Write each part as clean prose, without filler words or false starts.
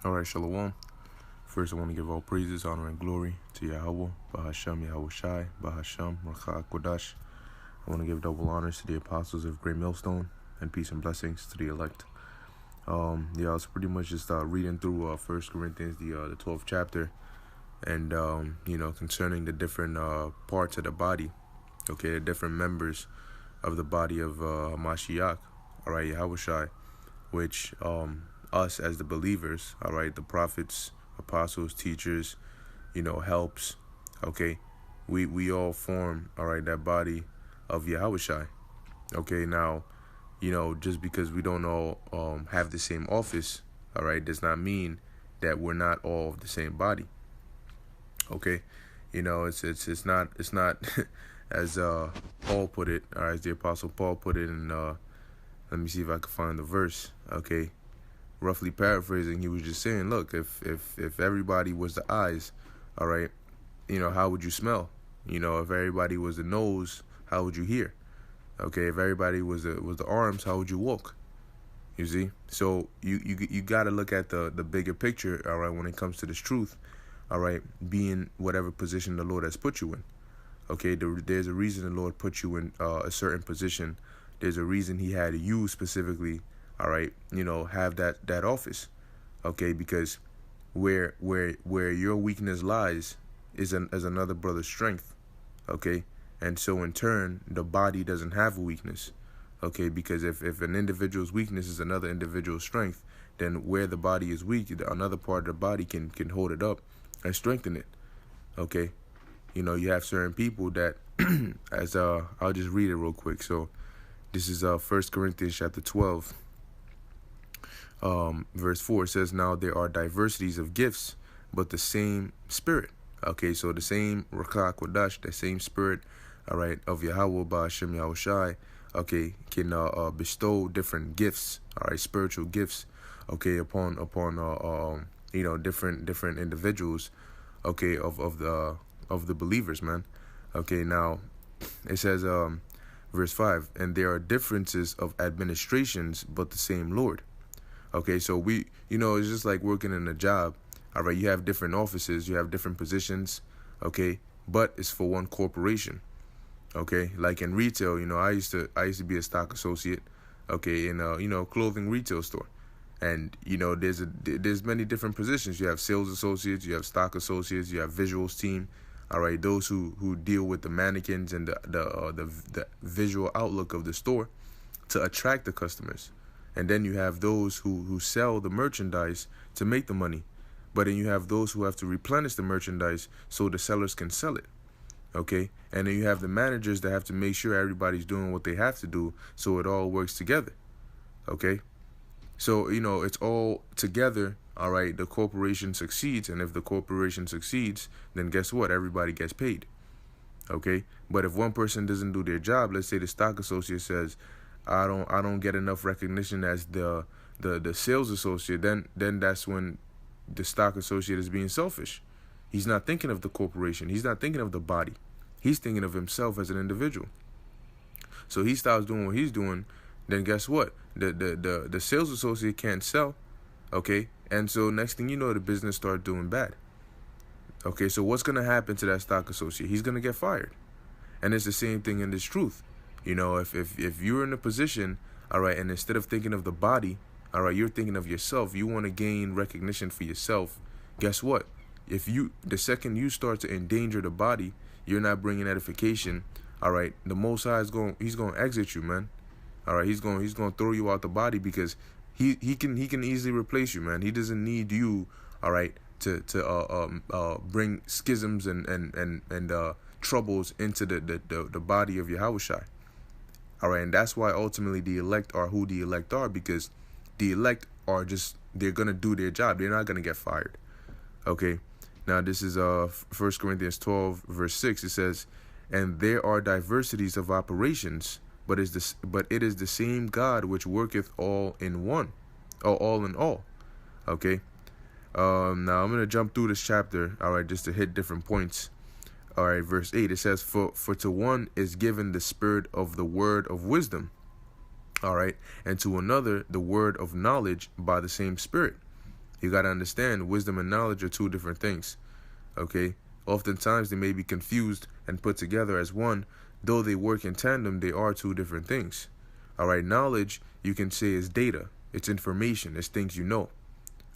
All right, Shalom. First, I want to give all praises, honor, and glory to Yahweh, Bahasham Yahweh Shai, Bahasham Rakha Kodash. I want to give double honors to the apostles of Great Millstone, and peace and blessings to the elect. I was pretty much just reading through 1 Corinthians, the 12th chapter, and concerning the different parts of the body, okay, the different members of the body of Mashiach, all right, Yahweh Shai, which us as the believers, all right, the prophets, apostles, teachers, helps, okay, we all form, all right, that body of Yahweh Shai. Okay, now, just because we don't all have the same office, all right, does not mean that we're not all of the same body. Okay, it's not as Paul put it, or as the apostle Paul put it in let me see if I can find the verse. Okay, roughly paraphrasing, he was just saying, look, if everybody was the eyes, all right, how would you smell? If everybody was the nose, how would you hear? Okay, if everybody was the arms, how would you walk? You see, so you got to look at the bigger picture, all right, when it comes to this truth, all right, being whatever position the Lord has put you in. Okay, there's a reason the Lord put you in a certain position. There's a reason He had you specifically, all right, have that office. Okay, because where your weakness lies is another brother's strength. Okay, and so in turn, the body doesn't have a weakness. Okay, because if an individual's weakness is another individual's strength, then where the body is weak, another part of the body can hold it up and strengthen it. Okay, you have certain people that, as I'll just read it real quick. So this is 1 Corinthians chapter 12, verse 4. It says, now there are diversities of gifts, but the same Spirit. Okay, so the same Rakha Kodash, the same Spirit, all right, of Yahweh Ba'ashem Yahweh Shai, okay, can bestow different gifts, all right, spiritual gifts, okay, upon different individuals, okay, of the believers, man. Okay, now it says verse 5, and there are differences of administrations, but the same Lord. Okay, so it's just like working in a job. All right, you have different offices, you have different positions, okay, but it's for one corporation. Okay, like in retail, I used to be a stock associate, okay, in a clothing retail store, and there's many different positions. You have sales associates, you have stock associates, you have visuals team, all right, those who deal with the mannequins and the visual outlook of the store to attract the customers, and then you have those who sell the merchandise to make the money, but then you have those who have to replenish the merchandise so the sellers can sell it. Okay, and then you have the managers that have to make sure everybody's doing what they have to do so it all works together. Okay, so it's all together. All right, the corporation succeeds, and if the corporation succeeds, then guess what? Everybody gets paid. Okay, but if one person doesn't do their job, let's say the stock associate says, I don't get enough recognition as the sales associate, then that's when the stock associate is being selfish. He's not thinking of the corporation. He's not thinking of the body. He's thinking of himself as an individual. So he stops doing what he's doing. Then guess what? The sales associate can't sell. Okay, and so next thing you know, the business starts doing bad. Okay, so what's gonna happen to that stock associate? He's gonna get fired. And it's the same thing in this truth. If you're in a position, all right, and instead of thinking of the body, all right, you're thinking of yourself. You want to gain recognition for yourself. Guess what? The second you start to endanger the body, you're not bringing edification. All right, the Most High he's going to exit you, man. All right, he's going to throw you out the body because he can easily replace you, man. He doesn't need you, all right, to bring schisms and troubles into the body of Yahweh Shai. All right, and that's why ultimately the elect are who the elect are, because the elect are they're going to do their job. They're not going to get fired. Okay. Now, this is 1 Corinthians 12, verse 6. It says, and there are diversities of operations, but it is the same God which worketh all in one, or all in all. Okay. Now, I'm going to jump through this chapter, all right, just to hit different points. All right, verse 8, it says, for to one is given the spirit of the word of wisdom, all right, and to another the word of knowledge by the same Spirit. You got to understand, wisdom and knowledge are two different things. Okay? Oftentimes they may be confused and put together as one. Though they work in tandem, they are two different things. All right? Knowledge, you can say, is data. It's information. It's things you know.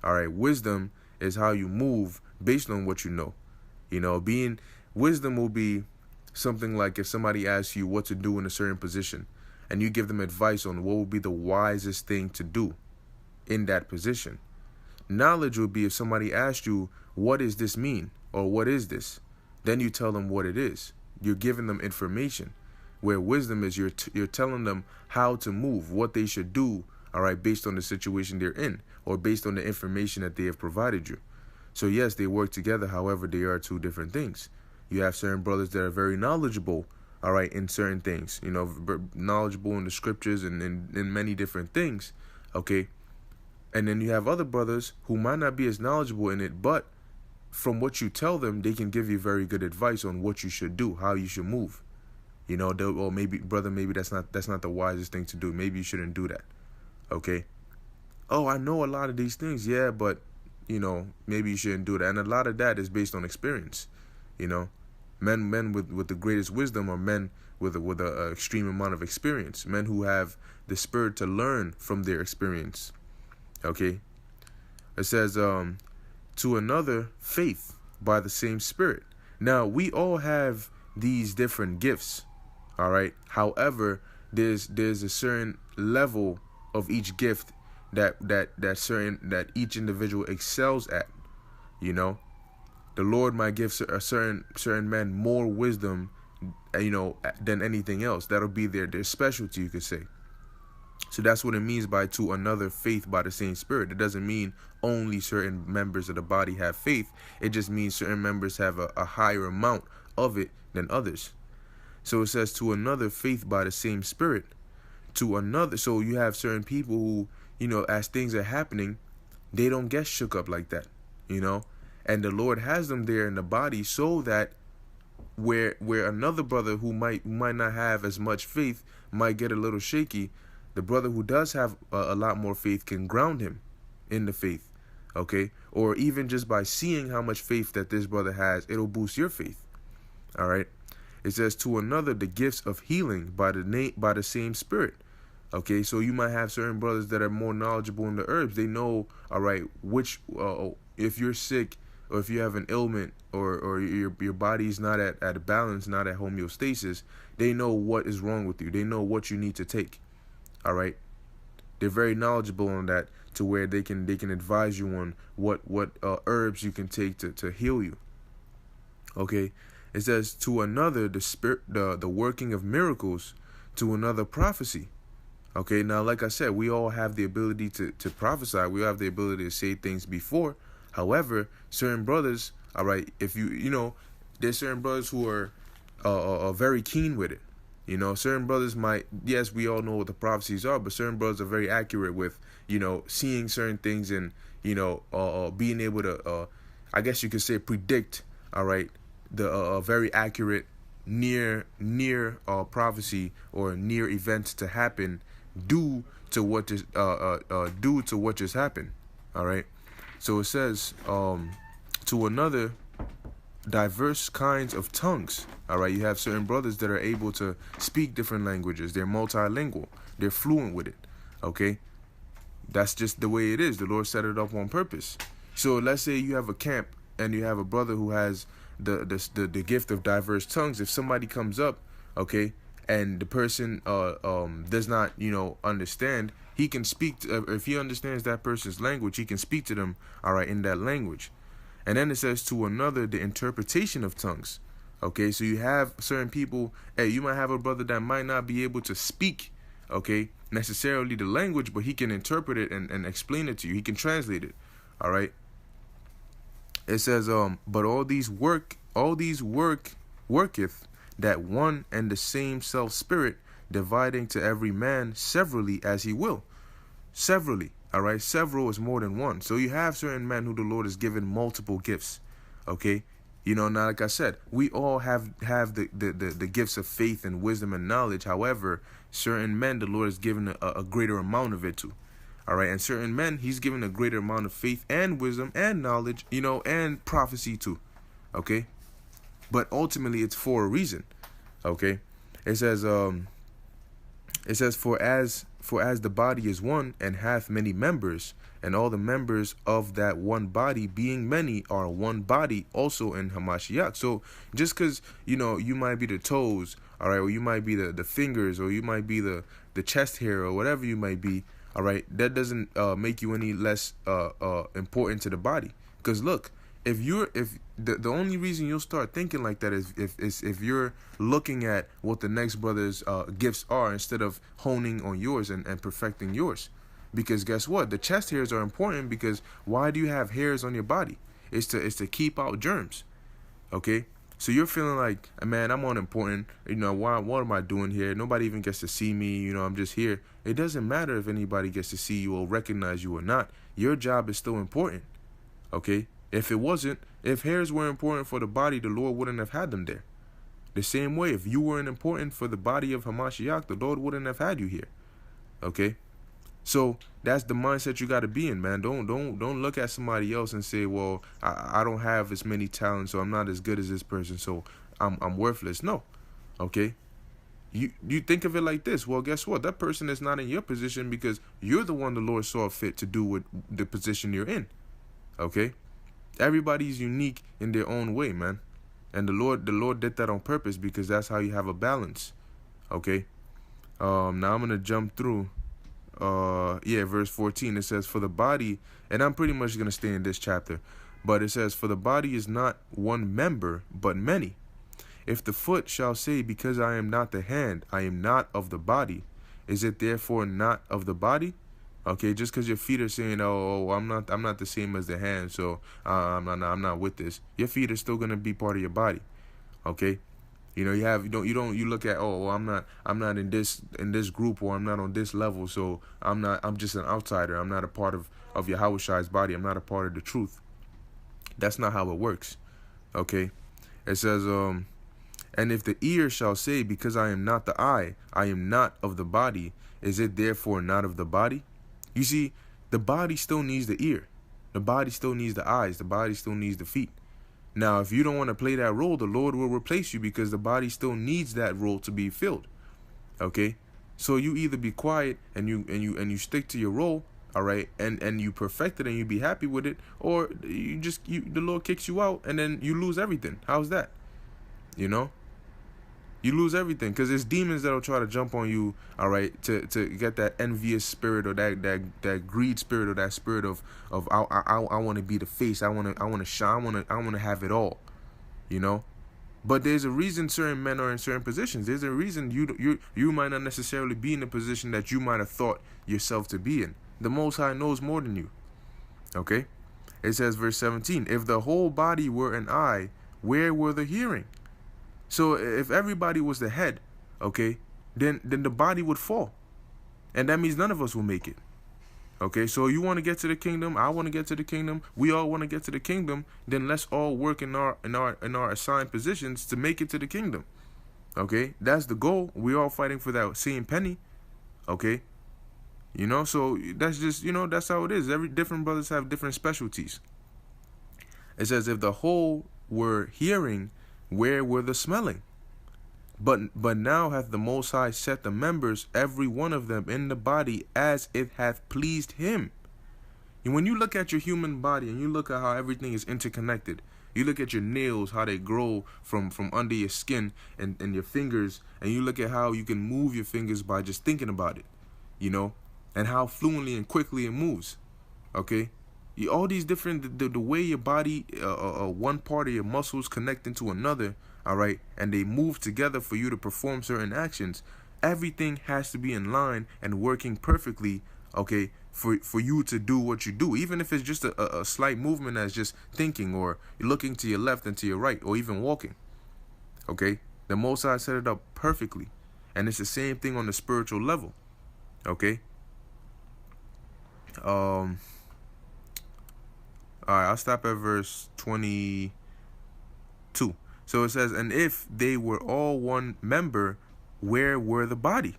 All right? Wisdom is how you move based on what you know. You know, wisdom will be something like if somebody asks you what to do in a certain position and you give them advice on what would be the wisest thing to do in that position. Knowledge would be if somebody asked you, what does this mean? Or what is this? Then you tell them what it is. You're giving them information. Where wisdom is you're telling them how to move, what they should do, all right, based on the situation they're in or based on the information that they have provided you. So yes, they work together. However, they are two different things. You have certain brothers that are very knowledgeable, all right, in certain things, you know, knowledgeable in the scriptures and in many different things, okay? And then you have other brothers who might not be as knowledgeable in it, but from what you tell them, they can give you very good advice on what you should do, how you should move. You know, or maybe, brother, maybe that's not the wisest thing to do. Maybe you shouldn't do that, okay? Oh, I know a lot of these things, yeah, but, you know, maybe you shouldn't do that. And a lot of that is based on experience, you know. Men with the greatest wisdom are men with a extreme amount of experience. Men who have the spirit to learn from their experience. Okay. It says, to another, faith by the same Spirit. Now, we all have these different gifts. All right. However, there's a certain level of each gift that each individual excels at. You know. The Lord might give a certain men more wisdom, you know, than anything else. That'll be their specialty, you could say. So that's what it means by to another, faith by the same Spirit. It doesn't mean only certain members of the body have faith. It just means certain members have a higher amount of it than others. So it says to another, faith by the same Spirit. To another, so you have certain people who, you know, as things are happening, they don't get shook up like that, you know. And the Lord has them there in the body so that where another brother who might not have as much faith might get a little shaky, the brother who does have a lot more faith can ground him in the faith, okay? Or even just by seeing how much faith that this brother has, it'll boost your faith, all right? It says to another, the gifts of healing by the same Spirit. Okay, so you might have certain brothers that are more knowledgeable in the herbs. They know, all right, which if you're sick, or if you have an ailment, or your body's not at a balance, not at homeostasis, they know what is wrong with you. They know what you need to take. All right, they're very knowledgeable on that, to where they can advise you on what herbs you can take to heal you. Okay, it says to another the working of miracles, to another prophecy. Okay, now like I said, we all have the ability to prophesy. We have the ability to say things before. However, certain brothers, all right, if you know, there's certain brothers who are very keen with it. You know, certain brothers might, yes, we all know what the prophecies are, but certain brothers are very accurate with, you know, seeing certain things and, you know, being able to, I guess you could say, predict, all right, the very accurate near prophecy or near events to happen due to what just happened. All right. So it says, to another, diverse kinds of tongues. All right, you have certain brothers that are able to speak different languages. They're multilingual. They're fluent with it. Okay, that's just the way it is. The Lord set it up on purpose. So let's say you have a camp and you have a brother who has the gift of diverse tongues. If somebody comes up, okay, and the person does not, you know, understand, he can speak if he understands that person's language, he can speak to them, all right, in that language. And then it says to another, the interpretation of tongues. Okay, so you have certain people, hey, you might have a brother that might not be able to speak, okay, necessarily the language, but he can interpret it and explain it to you. He can translate it, all right. It says, but all these worketh that one and the same self-spirit, dividing to every man severally as he will. Severally, all right? Several is more than one. So you have certain men who the Lord has given multiple gifts, okay? You know, now, like I said, we all have the gifts of faith and wisdom and knowledge. However, certain men the Lord has given a greater amount of it to, All right, and certain men, he's given a greater amount of faith and wisdom and knowledge, and prophecy too. Okay, but ultimately it's for a reason. Okay, it says for as the body is one and hath many members, and all the members of that one body being many are one body also in Hamashiach. So just because you might be the toes, all right, or you might be the fingers, or you might be the chest hair, or whatever you might be, all right, that doesn't make you any less important to the body. Because look, if the only reason you'll start thinking like that is if you're looking at what the next brother's gifts are instead of honing on yours and perfecting yours. Because guess what? The chest hairs are important, because why do you have hairs on your body? It's to keep out germs. Okay? So you're feeling like, man, I'm unimportant. What am I doing here? Nobody even gets to see me. I'm just here. It doesn't matter if anybody gets to see you or recognize you or not. Your job is still important. Okay? If it wasn't, if hairs were important for the body, the Lord wouldn't have had them there. The same way, if you weren't important for the body of Hamashiach, the Lord wouldn't have had you here. Okay? So that's the mindset you got to be in, man. Don't look at somebody else and say, well, I don't have as many talents, so I'm not as good as this person, so I'm worthless. No. Okay? You think of it like this. Well, guess what? That person is not in your position because you're the one the Lord saw fit to do with the position you're in. Okay? Everybody's unique in their own way, man. And the Lord did that on purpose, because that's how you have a balance. Okay? Now I'm going to jump through verse 14. It says, for the body, and I'm pretty much going to stay in this chapter, but it says, for the body is not one member, but many. If the foot shall say, because I am not the hand, I am not of the body, is it therefore not of the body? Okay, just because your feet are saying, oh, I'm not the same as the hand, so I'm not with this. Your feet are still gonna be part of your body. Okay, you look at, oh, well, I'm not in this group, or I'm not on this level, so I'm just an outsider. I'm not a part of Yahushai's body. I'm not a part of the truth. That's not how it works. Okay, it says and if the ear shall say, because I am not the eye, I am not of the body, is it therefore not of the body? You see, the body still needs the ear. The body still needs the eyes. The body still needs the feet. Now, if you don't want to play that role, the Lord will replace you, because the body still needs that role to be filled. Okay? So you either be quiet and you stick to your role, all right, and you perfect it and you be happy with it, or the Lord kicks you out and then you lose everything. How's that? You lose everything, because there's demons that'll try to jump on you, all right, to get that envious spirit, or that greed spirit, or that spirit of I want to be the face, I want to shine, I want to have it all, But there's a reason certain men are in certain positions. There's a reason you might not necessarily be in a position that you might have thought yourself to be in. The Most High knows more than you. Okay, it says verse 17, if the whole body were an eye, where were the hearing? So if everybody was the head, okay, then the body would fall. And that means none of us will make it. Okay, so you want to get to the kingdom, I want to get to the kingdom, we all want to get to the kingdom, then let's all work in our assigned positions to make it to the kingdom. Okay, that's the goal. We're all fighting for that same penny. Okay, so that's just, that's how it is. Every different brothers have different specialties. It says, if the whole were hearing, where were the smelling? But now hath the Most High set the members, every one of them, in the body as it hath pleased him. And when you look at your human body and you look at how everything is interconnected, you look at your nails, how they grow from under your skin and your fingers, and you look at how you can move your fingers by just thinking about it, and how fluently and quickly it moves. Okay? All these different, the way your body, one part of your muscles connect into another, all right, and they move together for you to perform certain actions. Everything has to be in line and working perfectly, okay, for you to do what you do. Even if it's just a slight movement as just thinking, or looking to your left and to your right, or even walking, okay? The Most High set it up perfectly. And it's the same thing on the spiritual level, okay? All right, I'll stop at verse 22. So it says, and if they were all one member, where were the body?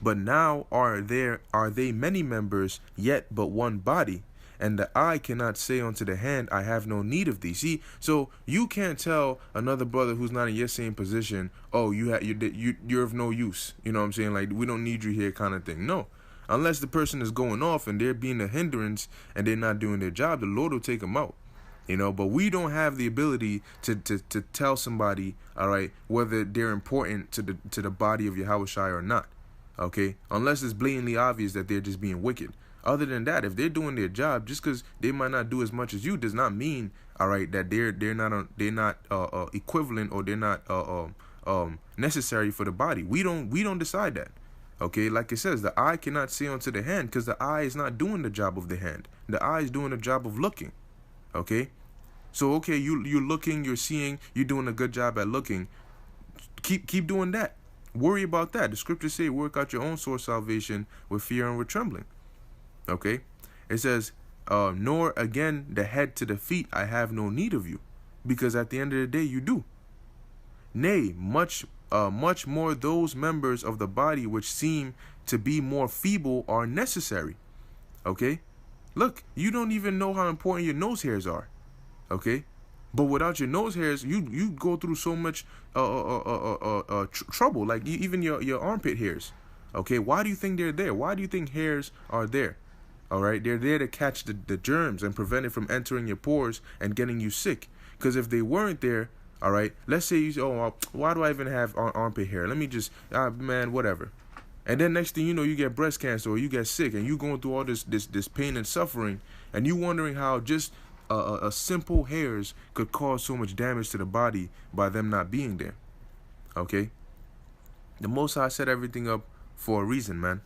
But now are they many members, yet but one body? And the eye cannot say unto the hand, I have no need of thee. See, so you can't tell another brother who's not in your same position, oh, you're of no use. You know what I'm saying? Like, we don't need you here, kind of thing. No, unless the person is going off and they're being a hindrance and they're not doing their job, the Lord will take them out. You know, but we don't have the ability to tell somebody, all right, whether they're important to the body of Yahushua or not. Okay, unless it's blatantly obvious that they're just being wicked. Other than that, if they're doing their job, just because they might not do as much as you, does not mean, all right, that they're not equivalent, or they're not necessary for the body. We don't decide that. Okay, like it says, the eye cannot say unto the hand, because the eye is not doing the job of the hand. The eye is doing the job of looking. Okay, so okay, you're looking, you're seeing, you're doing a good job at looking. Keep doing that. Worry about that. The scriptures say, work out your own source salvation with fear and with trembling. Okay, it says, nor again the head to the feet, I have no need of you, because at the end of the day you do. Nay, much more those members of the body which seem to be more feeble are necessary. Okay, look, you don't even know how important your nose hairs are. Okay, but without your nose hairs, you go through so much trouble. Like even your armpit hairs. Okay, why do you think they're there? Why do you think hairs are there? All right, they're there to catch the germs and prevent it from entering your pores and getting you sick. Because if they weren't there, all right, let's say you say, oh, why do I even have armpit hair? Let me just, man, whatever. And then next thing you know, you get breast cancer or you get sick, and you going through all this pain and suffering, and you wondering how just a simple hairs could cause so much damage to the body by them not being there. Okay, the Most High set everything up for a reason, man.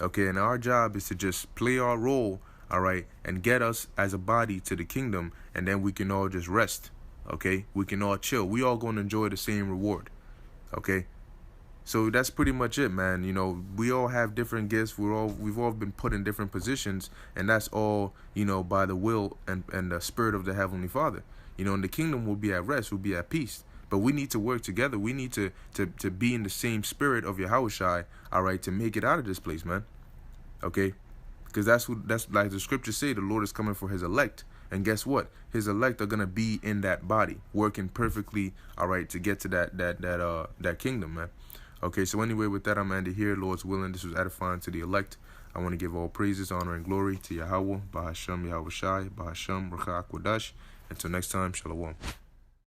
Okay, and our job is to just play our role, all right, and get us as a body to the kingdom, and then we can all just rest. Okay, we can all chill. We all going to enjoy the same reward. Okay, so that's pretty much it, man. You know, we all have different gifts. We've all been put in different positions, and that's all, you know, by the will and the spirit of the Heavenly Father. You know, in the kingdom we'll be at rest, we'll be at peace. But we need to work together. We need to be in the same spirit of Yahushua, all right, to make it out of this place, man. Okay, because that's like the scriptures say, the Lord is coming for his elect. And guess what? His elect are gonna be in that body, working perfectly, all right, to get to that kingdom, man. Okay, so anyway, with that, I'm gonna end it here. Lord's willing, this was edifying to the elect. I want to give all praises, honor, and glory to Yahweh, Bahashem, Yahushai, Bahashem, Ruach HaKodesh. Until next time, Shalom.